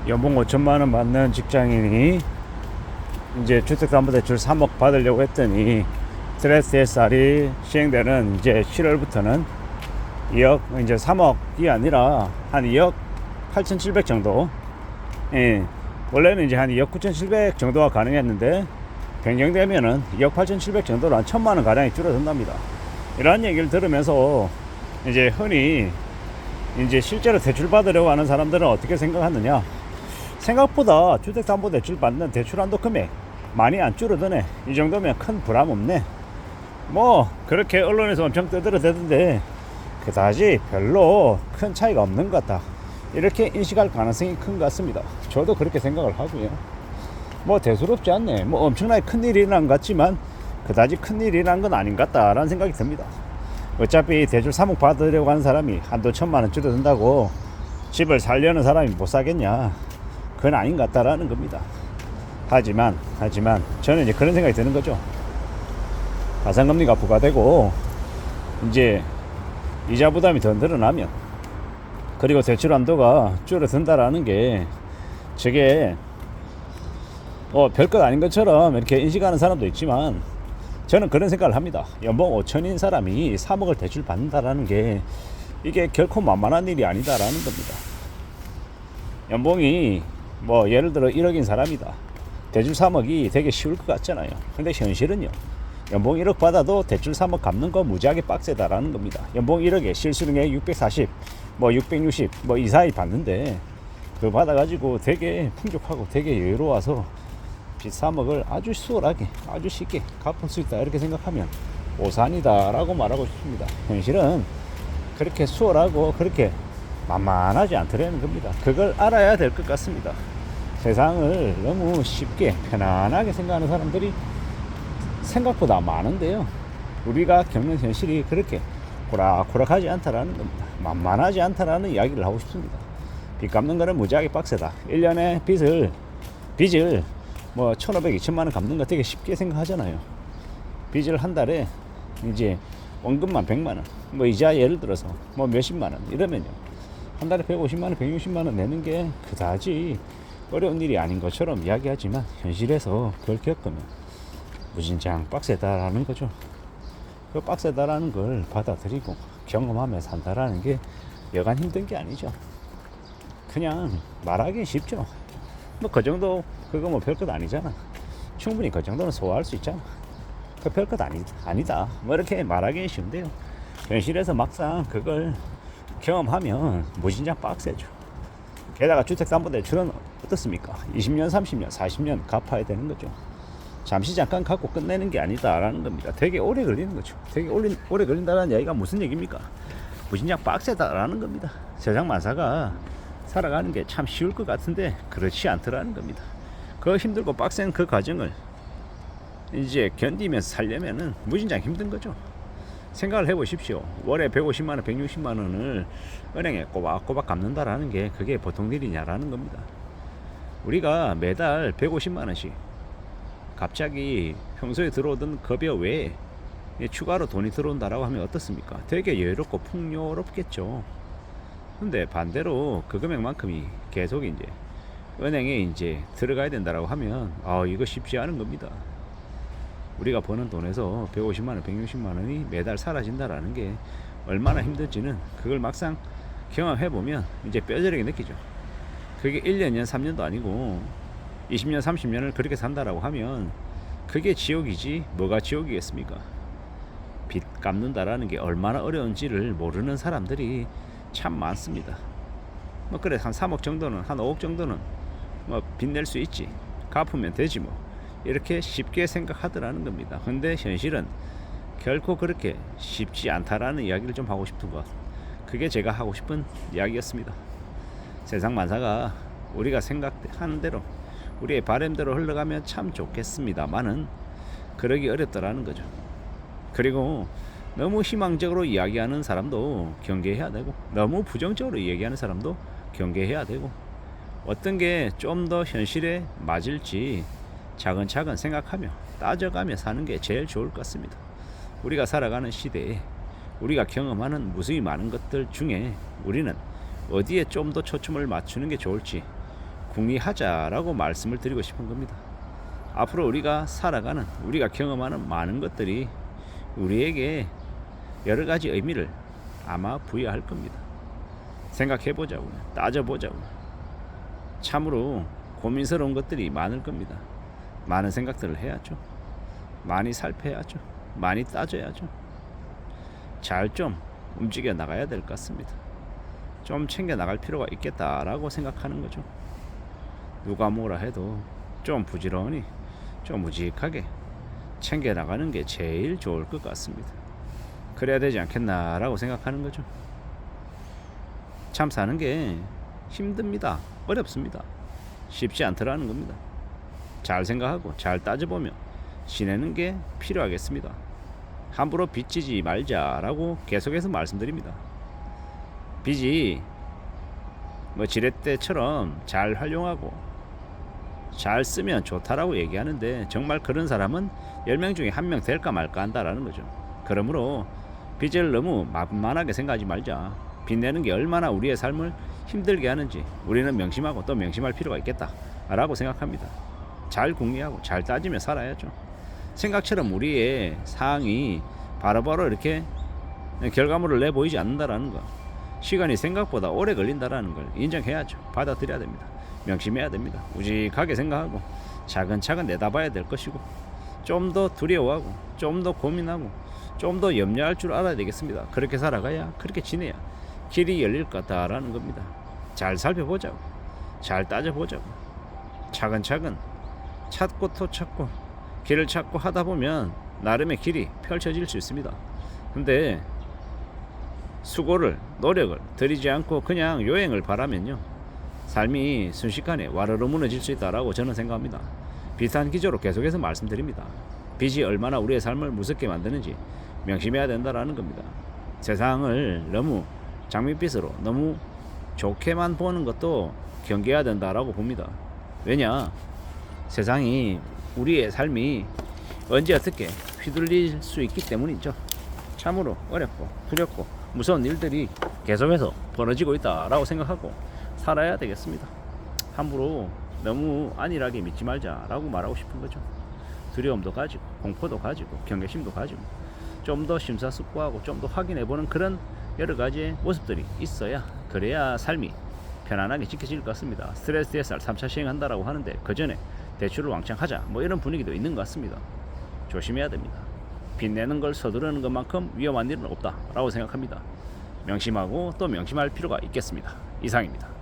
연봉 5천만 원 받는 직장인이 이제 주택담보대출 3억 받으려고 했더니 트레스 SR이 시행되는 이제 7월부터는 2억, 이제 3억이 아니라 한 2억 8,700 정도. 예. 원래는 이제 한 2억 9,700 정도가 가능했는데 변경되면은 2억 8,700 정도로 한 1,000만 원 가량이 줄어든답니다. 이러한 얘기를 들으면서 이제 흔히 이제 실제로 대출 받으려고 하는 사람들은 어떻게 생각하느냐? 생각보다 주택담보대출 받는 대출 한도 금액 많이 안 줄어드네. 이 정도면 큰 부담 없네. 뭐 그렇게 언론에서 엄청 떠들어대던데 그다지 별로 큰 차이가 없는 것 같다, 이렇게 인식할 가능성이 큰 것 같습니다. 저도 그렇게 생각을 하고요. 뭐 대수롭지 않네. 뭐 엄청나게 큰일이 일어난 것 같지만 그다지 큰일이 일어난 건 아닌 것 같다라는 생각이 듭니다. 어차피 대출 3억 받으려고 하는 사람이 한도 1,000만 원 줄어든다고 집을 살려는 사람이 못 사겠냐? 그건 아닌 것 같다라는 겁니다. 하지만 저는 이제 그런 생각이 드는 거죠. 가상금리가 부과되고 이제 이자 부담이 더 늘어나면, 그리고 대출 한도가 줄어든다라는 게 저게 별것 아닌 것처럼 이렇게 인식하는 사람도 있지만 저는 그런 생각을 합니다. 연봉 5천인 사람이 3억을 대출 받는다라는 게 이게 결코 만만한 일이 아니다라는 겁니다. 연봉이 뭐 예를 들어 1억인 사람이다. 대출 3억이 되게 쉬울 것 같잖아요. 근데 현실은요, 연봉 1억 받아도 대출 3억 갚는 거 무지하게 빡세다라는 겁니다. 연봉 1억에 실수령액 640, 뭐 660, 뭐 이 사이 받는데 그거 받아가지고 되게 풍족하고 되게 여유로워서 빚 3억을 아주 수월하게 아주 쉽게 갚을 수 있다, 이렇게 생각하면 오산이다 라고 말하고 싶습니다. 현실은 그렇게 수월하고 그렇게 만만하지 않더라는 겁니다. 그걸 알아야 될 것 같습니다. 세상을 너무 쉽게 편안하게 생각하는 사람들이 생각보다 많은데요, 우리가 겪는 현실이 그렇게 호락호락하지 않다라는 겁니다. 만만하지 않다라는 이야기를 하고 싶습니다. 빚 갚는 거는 무지하게 빡세다. 1년에 빚을 뭐 1,500, 2천만 원 갚는 거 되게 쉽게 생각하잖아요. 빚을 한 달에 이제 원금만 100만 원, 뭐 이자 예를 들어서 뭐 몇십만 원 이러면요, 한 달에 150만 원, 160만 원 내는 게 그다지 어려운 일이 아닌 것처럼 이야기하지만 현실에서 그걸 겪으면 무진장 빡세다라는 거죠. 그 빡세다라는 걸 받아들이고 경험하며 산다라는 게 여간 힘든 게 아니죠. 그냥 말하기 쉽죠. 뭐 그 정도 그거 뭐 별것 아니잖아. 충분히 그 정도는 소화할 수 있잖아. 그 별것 아니다. 뭐 이렇게 말하기 쉬운데요, 현실에서 막상 그걸 경험하면 무진장 빡세죠. 게다가 주택담보대출은 어떻습니까? 20년, 30년, 40년 갚아야 되는 거죠. 잠시 잠깐 갚고 끝내는 게 아니다라는 겁니다. 되게 오래 걸리는 거죠. 되게 오래 걸린다는 이야기가 무슨 얘기입니까? 무진장 빡세다라는 겁니다. 세상 만사가 살아가는 게 참 쉬울 것 같은데 그렇지 않더라는 겁니다. 그 힘들고 빡센 그 과정을 이제 견디면서 살려면은 무진장 힘든 거죠. 생각을 해보십시오. 월에 150만 원, 160만 원을 은행에 꼬박꼬박 갚는다라는 게 그게 보통 일이냐라는 겁니다. 우리가 매달 150만 원씩 갑자기 평소에 들어오던 급여 외에 추가로 돈이 들어온다라고 하면 어떻습니까? 되게 여유롭고 풍요롭겠죠. 근데 반대로 그 금액만큼이 계속 이제 은행에 이제 들어가야 된다라고 하면 이거 쉽지 않은 겁니다. 우리가 버는 돈에서 150만 원, 160만 원이 매달 사라진다라는 게 얼마나 힘든지는 그걸 막상 경험해보면 이제 뼈저리게 느끼죠. 그게 1년이면 3년도 아니고 20년, 30년을 그렇게 산다라고 하면 그게 지옥이지 뭐가 지옥이겠습니까? 빚 갚는다라는 게 얼마나 어려운지를 모르는 사람들이 참 많습니다. 뭐 그래 한 3억 정도는, 한 5억 정도는 뭐 빚 낼 수 있지, 갚으면 되지 뭐, 이렇게 쉽게 생각하더라는 겁니다. 근데 현실은 결코 그렇게 쉽지 않다라는 이야기를 좀 하고 싶은 것, 그게 제가 하고 싶은 이야기였습니다. 세상 만사가 우리가 생각하는 대로 우리의 바람대로 흘러가면 참 좋겠습니다만은 그러기 어렵다라는 거죠. 그리고 너무 희망적으로 이야기하는 사람도 경계해야 되고, 너무 부정적으로 얘기하는 사람도 경계해야 되고, 어떤 게 좀 더 현실에 맞을지 차근차근 생각하며 따져가며 사는 게 제일 좋을 것 같습니다. 우리가 살아가는 시대에 우리가 경험하는 무수히 많은 것들 중에 우리는 어디에 좀 더 초점을 맞추는 게 좋을지 궁리하자라고 말씀을 드리고 싶은 겁니다. 앞으로 우리가 살아가는, 우리가 경험하는 많은 것들이 우리에게 여러 가지 의미를 아마 부여할 겁니다. 생각해보자고요. 따져보자고요. 참으로 고민스러운 것들이 많을 겁니다. 많은 생각들을 해야죠. 많이 살펴야죠. 많이 따져야죠. 잘 좀 움직여 나가야 될 것 같습니다. 좀 챙겨 나갈 필요가 있겠다라고 생각하는 거죠. 누가 뭐라 해도 좀 부지런히, 좀 묵직하게 챙겨 나가는 게 제일 좋을 것 같습니다. 그래야 되지 않겠나라고 생각하는 거죠. 참 사는 게 힘듭니다. 어렵습니다. 쉽지 않더라는 겁니다. 잘 생각하고 잘 따져보며 지내는 게 필요하겠습니다. 함부로 빚지지 말자라고 계속해서 말씀드립니다. 빚이 지렛대처럼 잘 활용하고 잘 쓰면 좋다라고 얘기하는데 정말 그런 사람은 10명 중에 1명 될까 말까 한다라는 거죠. 그러므로 빚을 너무 만만하게 생각하지 말자. 빚 내는 게 얼마나 우리의 삶을 힘들게 하는지 우리는 명심하고 또 명심할 필요가 있겠다라고 생각합니다. 잘 궁리하고 잘 따지며 살아야죠. 생각처럼 우리의 사항이 바로바로 이렇게 결과물을 내보이지 않는다라는 거, 시간이 생각보다 오래 걸린다라는 걸 인정해야죠. 받아들여야 됩니다. 명심해야 됩니다. 우직하게 생각하고 차근차근 내다봐야 될 것이고, 좀 더 두려워하고 좀 더 고민하고 좀 더 염려할 줄 알아야 되겠습니다. 그렇게 살아가야, 그렇게 지내야 길이 열릴 것 같다라는 겁니다. 잘 살펴보자고, 잘 따져보자고, 차근차근 찾고 또 찾고 길을 찾고 하다 보면 나름의 길이 펼쳐질 수 있습니다. 근데 수고를, 노력을 들이지 않고 그냥 요행을 바라면요, 삶이 순식간에 와르르 무너질 수 있다라고 저는 생각합니다. 비슷한 기조로 계속해서 말씀드립니다. 빚이 얼마나 우리의 삶을 무섭게 만드는지 명심해야 된다라는 겁니다. 세상을 너무 장밋빛으로 너무 좋게만 보는 것도 경계해야 된다라고 봅니다. 왜냐, 세상이, 우리의 삶이 언제 어떻게 휘둘릴 수 있기 때문이죠. 참으로 어렵고 두렵고 무서운 일들이 계속해서 벌어지고 있다라고 생각하고 살아야 되겠습니다. 함부로 너무 안일하게 믿지 말자라고 말하고 싶은 거죠. 두려움도 가지고 공포도 가지고 경계심도 가지고 좀 더 심사숙고하고 좀 더 확인해보는 그런 여러 가지의 모습들이 있어야, 그래야 삶이 편안하게 지켜질 것 같습니다. 스트레스 DSR 3차 시행한다라고 하는데 그 전에 대출을 왕창 하자, 이런 분위기도 있는 것 같습니다. 조심해야 됩니다. 빚 내는 걸 서두르는 것만큼 위험한 일은 없다라고 생각합니다. 명심하고 또 명심할 필요가 있겠습니다. 이상입니다.